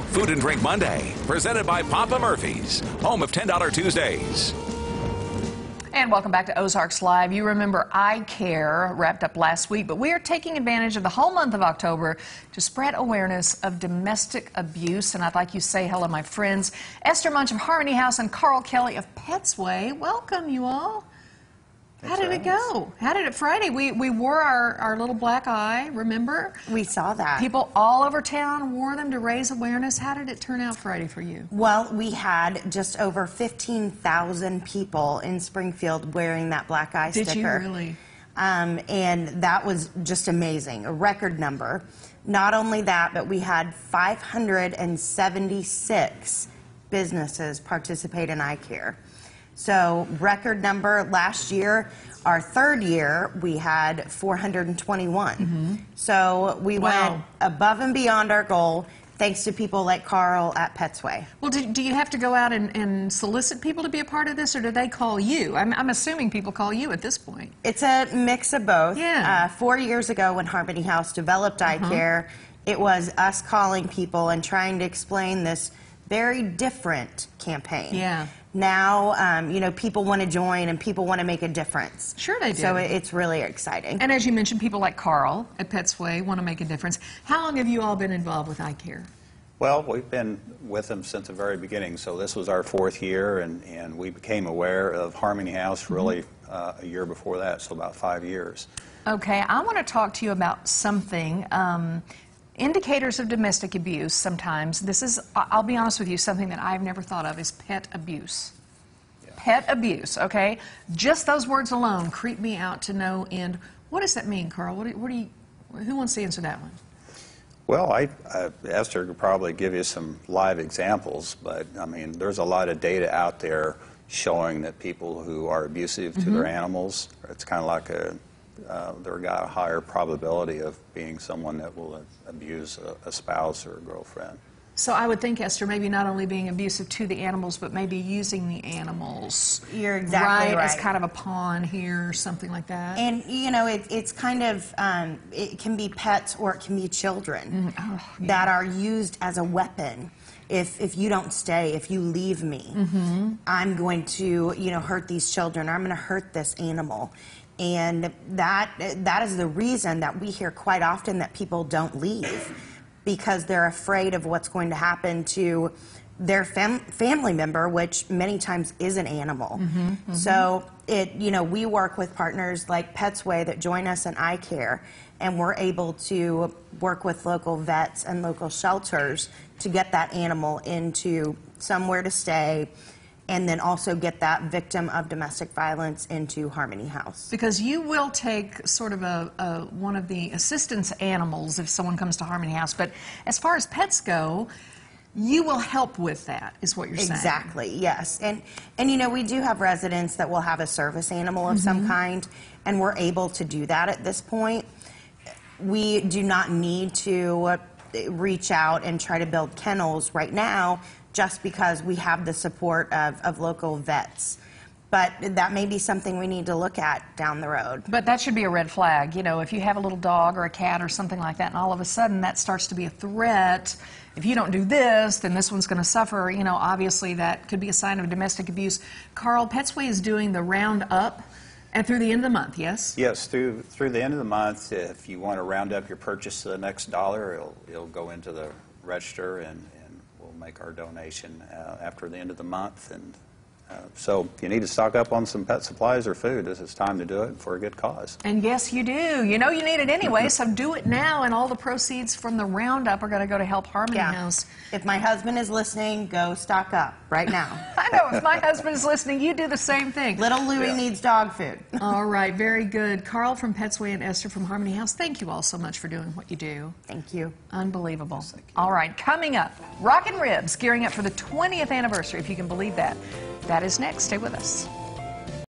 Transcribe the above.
Food and Drink Monday, presented by Papa Murphy's, home of $10 Tuesdays. And welcome back to Ozarks Live. You remember iCare wrapped up last week, but we are taking advantage of the whole month of October to spread awareness of domestic abuse. And I'd like you to say hello, my friends. Esther Munch of Harmony House and Carl Kelly of Petsway. Welcome, you all. How did it go? How did it Friday? We wore our little black eye, remember? We saw that. People all over town wore them to raise awareness. How did it turn out Friday for you? Well, we had just over 15,000 people in Springfield wearing that black eye sticker. Did you really? And that was just amazing, a record number. Not only that, but we had 576 businesses participate in iCare. So record number. Last year, our third year, we had 421. Mm-hmm. So we went above and beyond our goal thanks to people like Carl at Petsway. Well, do you have to go out and solicit people to be a part of this, or do they call you? I'm assuming people call you at this point. It's a mix of both. Yeah. 4 years ago when Harmony House developed iCare, it was us calling people and trying to explain this very different campaign. Yeah. Now, you know, people want to join and people want to make a difference. Sure they do. So it's really exciting. And as you mentioned, people like Carl at Petsway want to make a difference. How long have you all been involved with iCare? Well, we've been with them since the very beginning, so this was our 4th year, and we became aware of Harmony House really a year before that, so about 5 years. Okay, I want to talk to you about something. Indicators of domestic abuse sometimes. This is, I'll be honest with you, something that I've never thought of is pet abuse. Yeah. Pet abuse, okay? Just those words alone creep me out to no end. What does that mean, Carl? Who wants to answer that one? Well, Esther could probably give you some live examples, but I mean, there's a lot of data out there showing that people who are abusive to their animals, it's kind of like they've got a higher probability of being someone that will abuse a spouse or a girlfriend. So I would think, Esther, maybe not only being abusive to the animals, but maybe using the animals. You're exactly right. As kind of a pawn here, or something like that. And, you know, it's kind of, it can be pets or it can be children that are used as a weapon. If you don't stay, if you leave me, I'm going to, you know, hurt these children, or I'm going to hurt this animal. And that is the reason that we hear quite often that people don't leave, because they're afraid of what's going to happen to their family member, which many times is an animal. So you know, we work with partners like Petsway that join us in iCare, and we're able to work with local vets and local shelters to get that animal into somewhere to stay, and then also get that victim of domestic violence into Harmony House. Because you will take sort of one of the assistance animals if someone comes to Harmony House, but as far as pets go, you will help with that, is what you're saying. Exactly, yes. And you know, we do have residents that will have a service animal of some kind, and we're able to do that at this point. We do not need to reach out and try to build kennels right now, just because we have the support of local vets. But that may be something we need to look at down the road. But that should be a red flag. You know, if you have a little dog or a cat or something like that, and all of a sudden that starts to be a threat, if you don't do this, then this one's going to suffer. You know, obviously that could be a sign of domestic abuse. Carl, Petsway is doing the roundup and through the end of the month, yes? Yes, through the end of the month. If you want to round up your purchase to the next dollar, it'll go into the register, and we'll make our donation after the end of the month. And so if you need to stock up on some pet supplies or food, this is time to do it for a good cause. And yes, you do. You know you need it anyway, so do it now, and all the proceeds from the roundup are going to go to help Harmony House. If my husband is listening, go stock up right now. I know, if my husband is listening, you do the same thing. Little Louie needs dog food. All right, very good. Carl from Petsway and Esther from Harmony House, thank you all so much for doing what you do. Thank you. Unbelievable. Yes, thank you. All right, coming up, Rockin' Ribs gearing up for the 20th anniversary, if you can believe that. That is next. Stay with us.